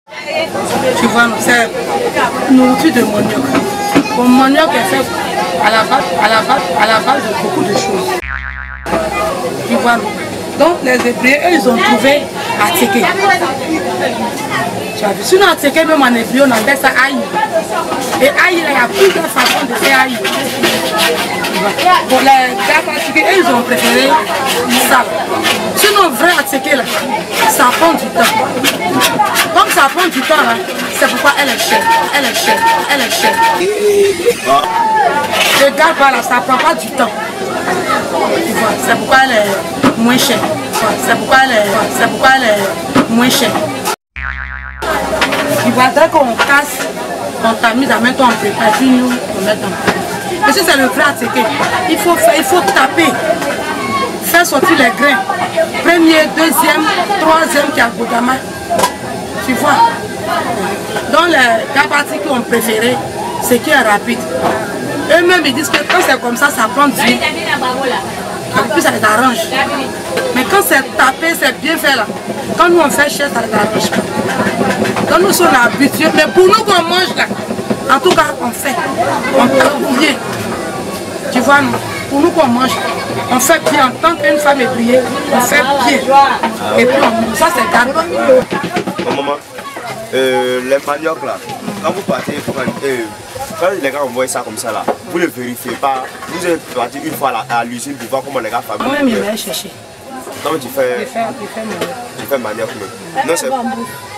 Tu vois, c'est nourriture de manioc. Le manioc est fait à la base de beaucoup de choses. Tu vois. Donc les Hébreux, ils ont trouvé Ateke. Tu as vu, sinon Ateke, même en hébreu, on appelle ça aïe. Et aïe, il y a plusieurs façons de faire aïe. Pour les gars Ateke, ils ont préféré ça. Sinon, vrai Ateke, là, ça prend du temps. Comme ça prend du temps, c'est pourquoi elle est chère. Elle est chère. Elle est chère. Regarde pas là, ça prend pas du temps. C'est pourquoi elle est moins chère. C'est pourquoi elle est moins chère. Tu vois, dès qu'on casse, on tamise à mettre en prépare, puis nous, on met en prépare. Mais si c'est le vrai Ateke, il faut taper, faire sortir les grains. Premier, deuxième, troisième qui a Godama. Tu vois. Donc les Gabati qui ont préféré ce qui est rapide. Eux-mêmes ils disent que quand c'est comme ça prend du temps. Et puis ça les arrange. Mais quand c'est tapé, c'est bien fait là. Quand nous on fait cher, ça les arrange pas. Donc nous sommes habitués. Mais pour nous qu'on mange là, en tout cas on fait. On tape bien. Tu vois, nous, pour nous qu'on mange, on fait bien. En tant qu'une femme ébriée, on fait bien. Et puis ça c'est garde. Maman, les maniocs là, quand vous partez, quand les gars envoient ça comme ça là, vous ne le vérifiez pas. Vous êtes parti une fois à l'usine pour voir comment les gars fabriquent. Moi-même, je vais chercher. Non, mais tu fais manioc même.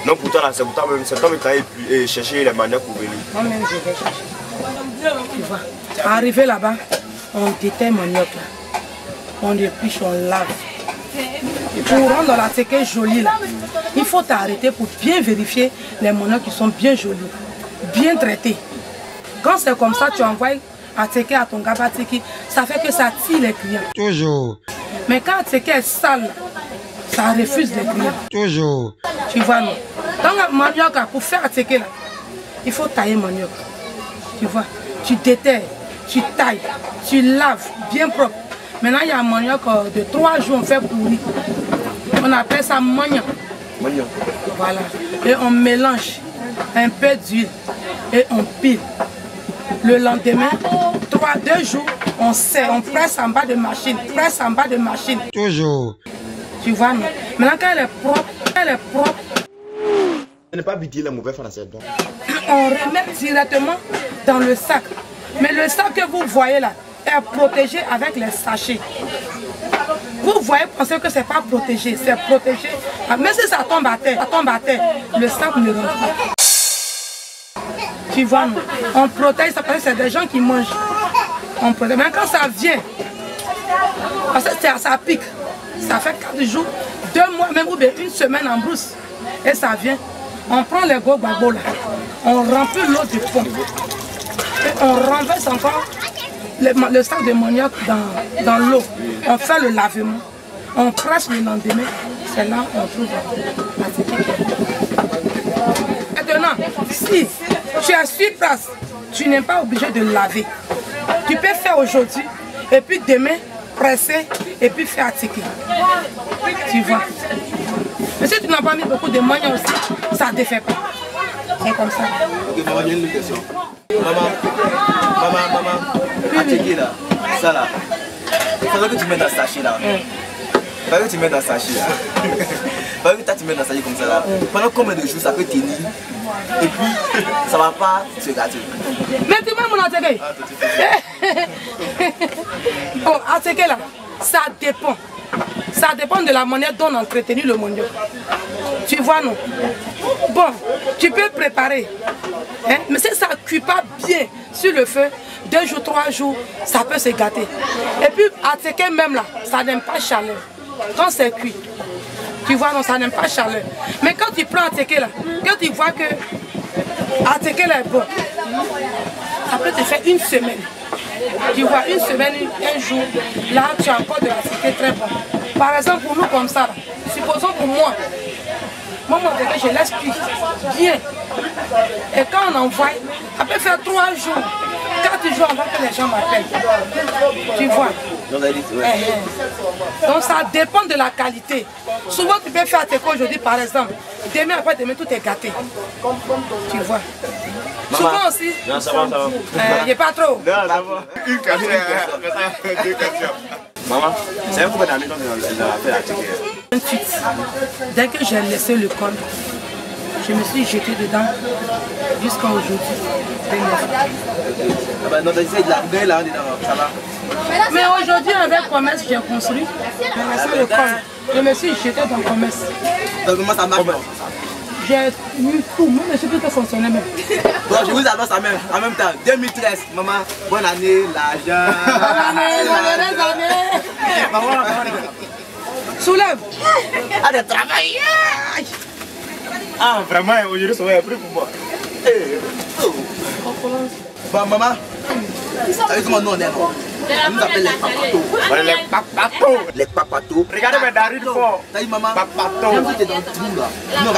Non, pour toi là, c'est pour toi même. C'est toi qui as cherché les maniocs pour venir. Moi-même, je vais chercher. Tu vois. Arrivé là-bas, on déterre manioc là. On épluche, on lave. Et pour rendre la Ateke jolie là, il faut t'arrêter pour bien vérifier les maniocs qui sont bien jolis, bien traités. Quand c'est comme ça, tu envoies Ateke à ton Gabatiki, ça fait que ça tire les clients. Toujours. Mais quand Ateke est sale, ça refuse les clients. Toujours. Tu vois, non? Dans le manioc, pour faire Ateke là, il faut tailler manioc. Tu vois, tu déterres, tu tailles, tu laves, bien propre. Maintenant, il y a un manioc de 3 jours, on fait pourri. On appelle ça manioc. Voilà. Et on mélange un peu d'huile et on pile. Le lendemain, 2 jours, on serre, on presse en bas de machine, Toujours. Tu vois, non? Maintenant, quand elle est propre, Ne pas vider les mauvais français. on remet directement dans le sac. Mais le sac que vous voyez là est protégé avec les sachets. Vous voyez, pensez que ce n'est pas protégé, c'est protégé. Mais si ça tombe à terre, le sac ne rentre pas. Tu vois, non? On protège ça parce que c'est des gens qui mangent. On protège. Mais quand ça vient, parce que ça pique, ça fait 4 jours, 2 mois, même ou bien 1 semaine en brousse. Et ça vient. On prend les gros babos là, on remplit l'eau du pont. Et on renverse encore le sac de manioc dans l'eau. On fait le lavement. On crache le lendemain. C'est là qu'on trouve la Ateke. Maintenant, si tu es sur place, tu n'es pas obligé de laver. Tu peux faire aujourd'hui et puis demain presser et puis faire Ateke. Tu vois. Mais si tu n'as pas mis beaucoup de moyens aussi, ça ne défait pas. C'est comme ça. Ok, maman, j'ai une question. Maman, Ateke là, ça là, il faudrait que tu mettes dans ce sachet là. Il faudrait que tu mettes dans ce sachet là. Il faudrait que tu mettes dans ce sachet comme ça là. Pendant combien de jours ça peut tenir? Et puis, ça ne va pas se gâter. Mais tu vois mon Ateke? Oh, Ateke là, ça dépend. Ça dépend de la manière dont on a entretenu le manioc. Tu vois, non? Bon, tu peux préparer. Hein? Mais si ça ne cuit pas bien sur le feu, 2 jours, 3 jours, ça peut se gâter. Et puis, Ateke même là, ça n'aime pas chaleur. Quand c'est cuit, tu vois, non, ça n'aime pas chaleur. Mais quand tu prends Ateke là, quand tu vois que Ateke là est bon, ça peut te faire 1 semaine. Tu vois, 1 semaine, 1 jour, là tu as encore de l'Ateke très bon. Par exemple, pour nous comme ça, là, supposons pour moi, mon Ateke, je laisse cuire bien. Et quand on envoie, ça peut faire 3 jours, 4 jours avant que les gens m'appellent. Tu vois. Donc ça dépend de la qualité. Souvent tu peux faire tes cours aujourd'hui par exemple. Demain après demain tout est gâté. Tu vois. Maman. Souvent aussi. Non, ça va, ça va. Il n'est pas trop. Non, ça va. Une question. Deux questions. Maman, c'est un combien d'années quand tu as fait la ticket? 28. Dès que j'ai laissé le col, je me suis jeté dedans jusqu'à aujourd'hui. Mais aujourd'hui, avec commerce, j'ai construit. J'ai laissé le col. Je me suis jeté dans le commerce. Donc comment ça marche? J'ai mis tout. Moi, je suis tout fonctionné même. Bon, je vous annonce en même temps. 2013, maman, bonne année, l'argent. Bonne année. Soulève. Ah, de travail. Ah, vraiment, aujourd'hui, ça va être plus pour moi. Bon, maman, t'as vu comment nous on est? On nous appelle les papatos. Les papatos. Les papatos. Regardez mes darines forts. T'as dit maman, Papatos. même si t'es dans le trou là, nous on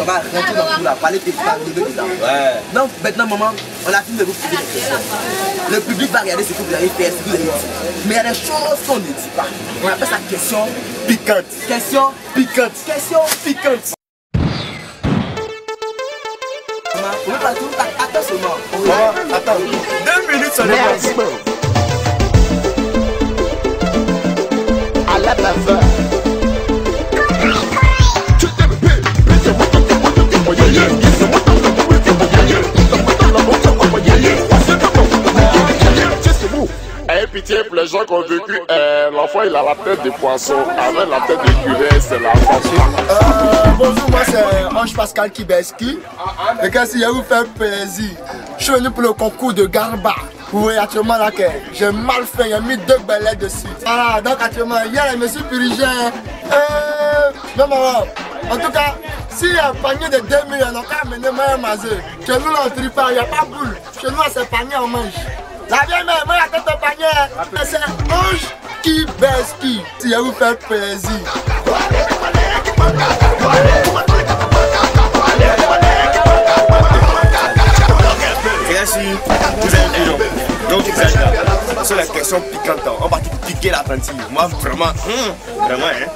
va rentrer dans le trou là, parler tes frères, dedans. Ouais. Donc maintenant maman, on a fini de vous poser des questions. Le public va regarder ce que vous avez fait, ce que vous avez dit. Mais il y a des choses qu'on ne dit pas. On appelle ça question piquante. Question piquante. Question piquante. Maman, on ne peut pas tout. Attends seulement. Maman, attends. 2 minutes sur les bases. À la baveur. Ayez pitié pour les gens qui ont vécu. L'enfant il a la tête de poisson avec la tête de curé, c'est la façon. Bonjour, moi c'est Ange Pascal Kibeski. Et qu'est-ce qu'il y a vous faire plaisir? Je suis venu pour le concours de Garba. Vous voyez actuellement là que j'ai mal fait, il a mis 2 balais dessus. Ah, donc actuellement, hier je me suis purigé. Non, maman. En tout cas, s'il y a un panier de 2000, on n'a qu'à amener moi un mazeux. Chez nous, là, on ne trie pas, il n'y a pas de boule. Chez nous, c'est panier, on mange. La vieille mère, moi, la tête de panier. C'est Ange Kibeski. Si vous fait plaisir. Et si vous avez vu, donc vous êtes là. Sur les questions piquantes, on va tout piquer l'apprenti. Moi, vraiment, vraiment, hein.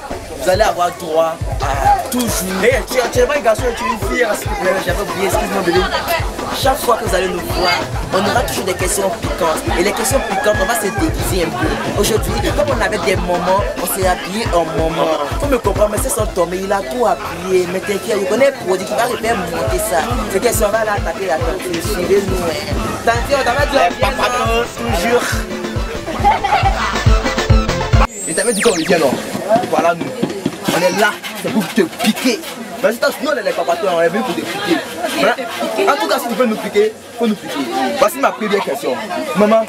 Vous allez avoir droit à toujours. Hey, tu es pas un garçon, tu es une fille, s'il vous plaît, j'avais oublié, excuse-moi bébé. Chaque fois que vous allez nous voir, on aura toujours des questions piquantes. Et les questions piquantes, on va se déguiser un peu. Aujourd'hui, comme on avait des moments, on s'est habillé en moment. Faut me comprendre, mais c'est son tombé, il a tout habillé. Mais t'inquiète, je connais le produit qui va faire monter ça. Ces questions, on va l'attaquer à ton fils. Suivez-nous, hein. T'inquiète, on t'avait dit toujours. Et t'avais dit qu'on revient, non? Voilà nous. On est là, c'est pour te piquer. Mais si nous on est les papatos, on est venu pour te piquer. Voilà. En tout cas, si tu veux nous piquer, il faut nous piquer. Voici ma première question. Maman,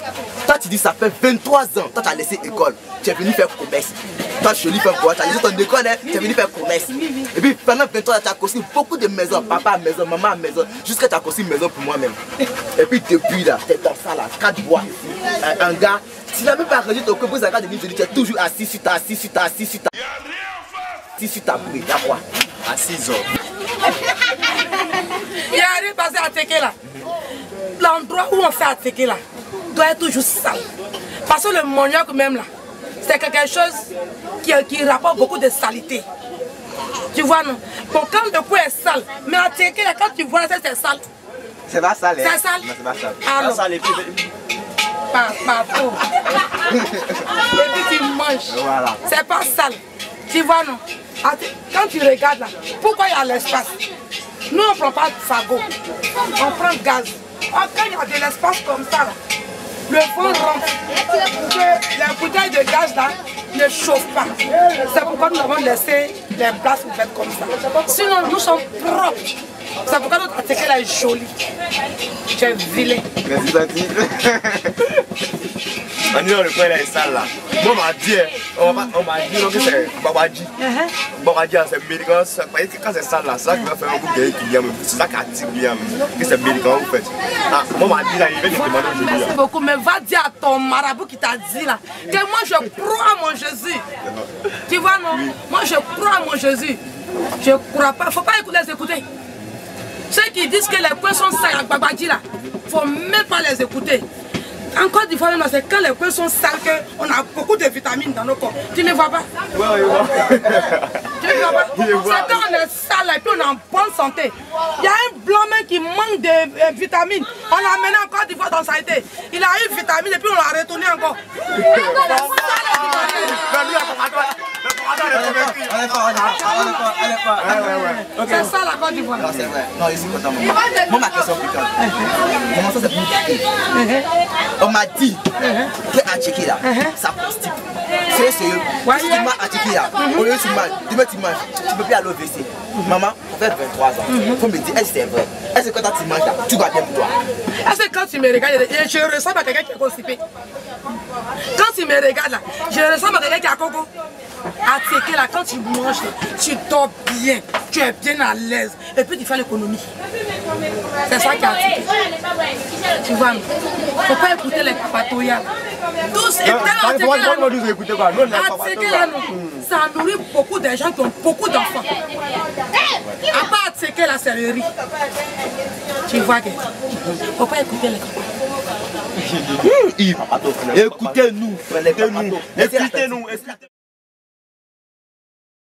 toi tu dis ça fait 23 ans, toi tu as laissé l'école, tu es venu faire commerce. Toi je dis faire quoi? Tu as laissé ton école, tu es venu faire commerce. Et puis pendant 23 ans, tu as construit beaucoup de maisons, papa à maison, maman à maison, jusqu'à ce que tu as construit une maison pour moi-même. Et puis depuis là, tu es dans ça là, 4 bois ici, un gars. Tu n'as même pas arrangé ton corps pour ça, tu es toujours assis sur ta, assis sur ta, assis sur ta. Si tu t'as pris, y'a quoi? À 6 ans. Il arrive à passer à Teke là. L'endroit où on fait à Teke là doit être toujours sale. Parce que le manioc même là, c'est quelque chose qui rapporte beaucoup de saleté. Tu vois non? Bon, quand le coup est sale, mais à Teke là, quand tu vois ça, c'est sale. C'est pas sale. C'est sale? Non, c'est pas sale. Alors, Ça, les filles. pas faux. Et puis tu manges. Voilà. C'est pas sale. Tu vois non? Quand tu regardes là, pourquoi il y a l'espace? Nous on ne prend pas de fagot, on prend gaz. Quand il y a de l'espace comme ça, là, le fond rentre. Les bouteilles de gaz là ne chauffent pas. C'est pourquoi nous avons laissé les places ouvertes comme ça. Sinon nous sommes propres. C'est pourquoi notre atelier là est joli. Tu es vilain. Merci, Tati. On dit dans le coin là, est sale là. Moi, on m'a dit que c'est Babadji. Babadji, c'est médicament. Quand c'est sale là, c'est ça qui va faire un coup de client. C'est ça qui attire bien. Que c'est médicament en fait. Moi, on m'a dit là, il vient de demander aujourd'hui. Merci beaucoup, mais va dire à ton marabout qui t'a dit là que moi je crois à mon Jésus. Tu vois non? Moi je crois à mon Jésus. Je crois pas. Faut pas les écouter. Ceux qui disent que les points sont sales à Babadji là, faut même pas les écouter. En Côte d'Ivoire, c'est quand les coins sont sales qu'on a beaucoup de vitamines dans nos corps. Tu ne vois pas? Ouais, je vois. Tu ne vois pas? C'est quand on est sale et puis on est en bonne santé. Il y a un blanc même qui manque de vitamines. On l'a amené en Côte d'Ivoire dans sa été. Il a eu vitamine et puis on l'a retourné encore. C'est ça la Côte d'Ivoire. Non, c'est vrai. Non, je suis content, maman. Moi, ma question plus calme. Comment ça, c'est pour on m'a dit qu'à checker là, ça constipe. C'est sérieux. Si tu manges à checker là, au lieu de tu manges, demain tu manges, tu ne peux plus aller au WC. Maman, ça fait 23 ans. Il faut me dire, est-ce que c'est vrai? Est-ce que quand tu manges là, tu vas bien pour toi? Est-ce que quand tu me regardes, je ressemble à quelqu'un qui est constipé? Quand tu me regardes là, je ressemble à quelqu'un qui a coco. À checker là, quand tu manges, tu dors bien, tu es bien à l'aise et puis tu fais l'économie. C'est ça qui a attiré. Tu vois, il ne faut pas écouter les papatoyas. Tous, et ça nourrit beaucoup de gens qui ont beaucoup d'enfants. À part checker la céleri. Tu vois que il ne faut pas écouter les papatoyas. Écoutez-nous, écoutez-nous.